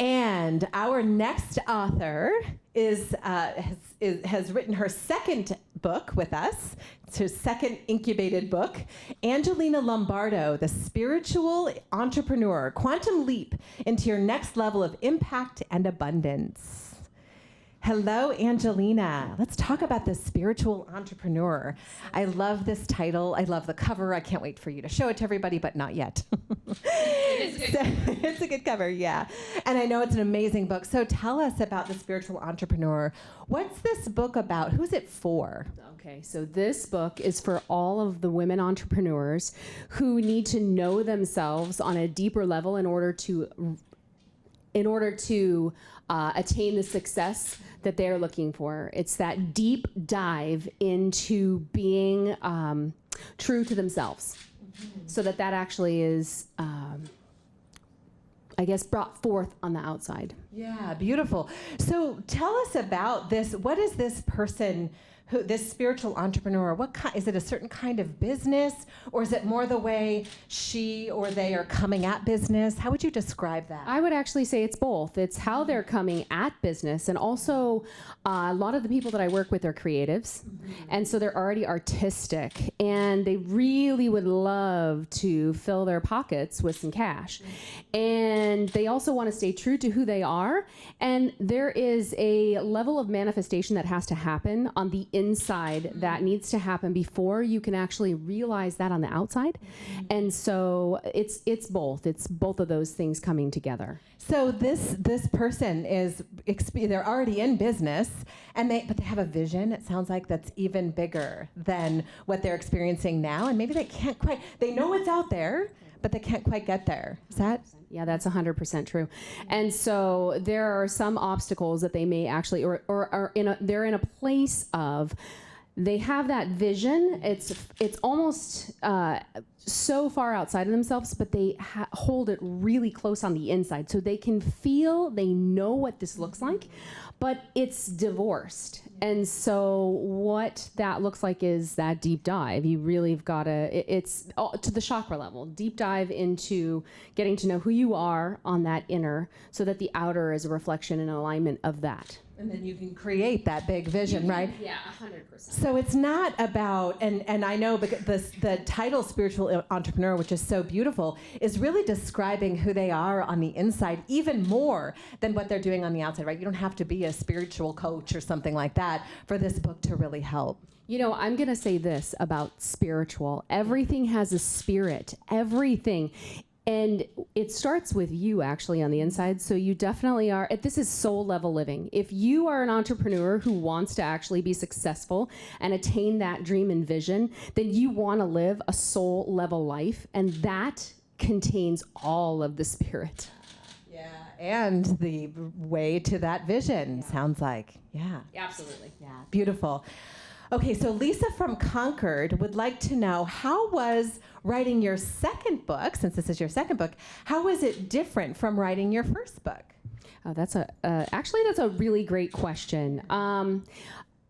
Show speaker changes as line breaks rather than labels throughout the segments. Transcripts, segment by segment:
And our next author has written her second book with us. It's her second incubated book, Angelina Lombardo, The Spiritual Entrepreneur, Quantum Leap into Your Next Level of Impact and Abundance. Hello, Angelina. Let's talk about the spiritual entrepreneur. I love this title. I love the cover. I can't wait for you to show it to everybody, but not yet. It's a good cover, yeah. And I know it's an amazing book. So tell us about the spiritual entrepreneur. What's this book about? Who's it for?
Okay, so this book is for all of the women entrepreneurs who need to know themselves on a deeper level in order to attain the success that they're looking for. It's that deep dive into being true to themselves, so that actually is, I guess, brought forth on the outside.
Yeah, beautiful. So tell us about this. What is this person, this spiritual entrepreneur? Is it a certain kind of business, or is it more the way she or they are coming at business? How would you describe that?
I would actually say it's both. It's how they're coming at business, and also a lot of the people that I work with are creatives, and so they're already artistic, and they really would love to fill their pockets with some cash. And they also want to stay true to who they are, and there is a level of manifestation that has to happen on the inside that needs to happen before you can actually realize that on the outside. And so it's both of those things coming together.
So this person they're already in business, but they have a vision, it sounds like, that's even bigger than what they're experiencing now, and maybe they know it's out there, but they can't quite get there. Is that?
Yeah, that's 100% true. And so there are some obstacles that they may actually, they're in a place of, they have that vision. It's almost so far outside of themselves, but they hold it really close on the inside. So they can feel, they know what this looks like, but it's divorced. And so what that looks like is that deep dive. You really have got it's to the chakra level, deep dive into getting to know who you are on that inner, so that the outer is a reflection and alignment of that.
And then you can create that big vision, right?
Yeah, 100%.
So it's not about, and I know because the title Spiritual Entrepreneur, which is so beautiful, is really describing who they are on the inside even more than what they're doing on the outside, right? You don't have to be a spiritual coach or something like that for this book to really help.
You know, I'm going to say this about spiritual. Everything has a spirit. Everything. And it starts with you actually on the inside. So you definitely are, this is soul level living. If you are an entrepreneur who wants to actually be successful and attain that dream and vision, then you want to live a soul level life. And that contains all of the spirit.
Yeah, and the way to that vision, sounds like. Yeah.
Absolutely.
Yeah, beautiful. Okay, so Lisa from Concord would like to know, how was writing your second book, since this is your second book, how was it different from writing your first book?
Oh, actually that's a really great question.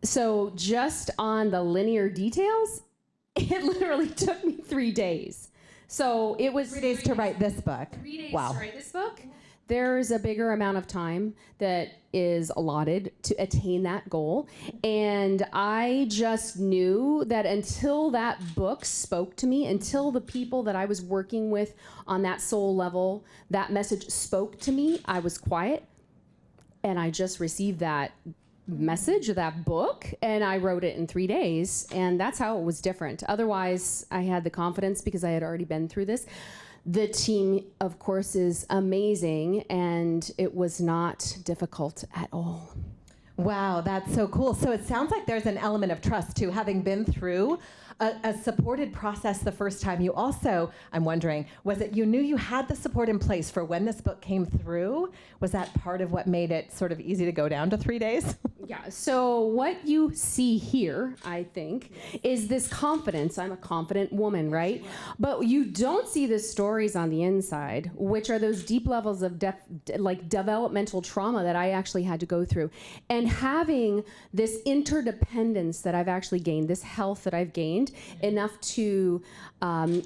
So just on the linear details, it literally took me 3 days. So it was
3 days to write this book.
3 days
wow.
to write this book. There's a bigger amount of time that is allotted to attain that goal. And I just knew that until that book spoke to me, until the people that I was working with on that soul level, that message spoke to me, I was quiet. And I just received that message, that book, and I wrote it in 3 days. And that's how it was different. Otherwise, I had the confidence because I had already been through this. The team, of course, is amazing, and it was not difficult at all.
Wow, that's so cool. So it sounds like there's an element of trust, too. Having been through a supported process the first time, you also, I'm wondering, was it you knew you had the support in place for when this book came through? Was that part of what made it sort of easy to go down to 3 days?
Yeah, so what you see here, I think, is this confidence. I'm a confident woman, right? But you don't see the stories on the inside, which are those deep levels of developmental trauma that I actually had to go through. And having this interdependence that I've actually gained, this health that I've gained, enough to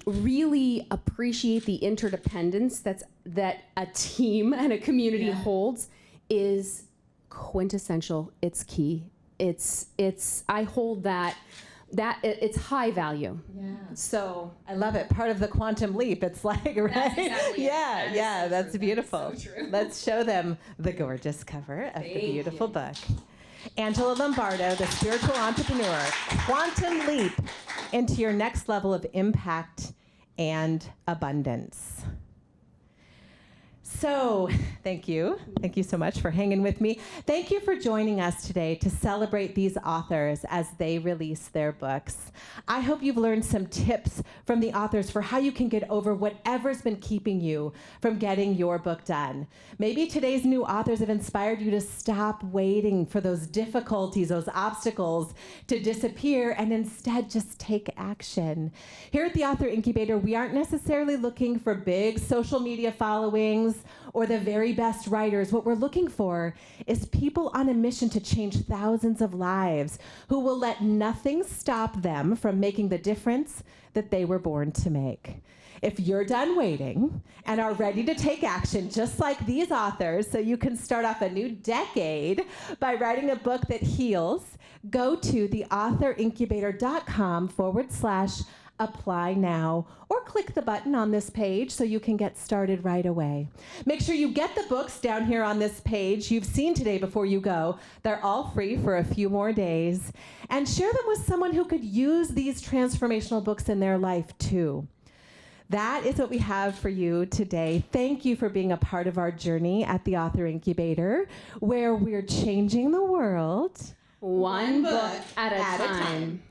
really appreciate the interdependence that a team and a community holds is quintessential. It's key. I hold that it's high value.
Yeah.
So
I love it. Part of the quantum leap. It's like, right?
That's exactly
Yeah,
so
that's
true.
beautiful.
That is so true.
Let's show them the gorgeous cover of the beautiful book. Angela Lombardo, the spiritual entrepreneur, quantum leap into your next level of impact and abundance. So, thank you. Thank you so much for hanging with me. Thank you for joining us today to celebrate these authors as they release their books. I hope you've learned some tips from the authors for how you can get over whatever's been keeping you from getting your book done. Maybe today's new authors have inspired you to stop waiting for those difficulties, those obstacles to disappear, and instead just take action. Here at the Author Incubator, we aren't necessarily looking for big social media followings or the very best writers. What we're looking for is people on a mission to change thousands of lives who will let nothing stop them from making the difference that they were born to make. If you're done waiting and are ready to take action, just like these authors, so you can start off a new decade by writing a book that heals, go to theauthorincubator.com/apply now, or click the button on this page so you can get started right away. Make sure you get the books down here on this page you've seen today before you go. They're all free for a few more days. And share them with someone who could use these transformational books in their life too. That is what we have for you today. Thank you for being a part of our journey at the Author Incubator, where we're changing the world
one book at a time.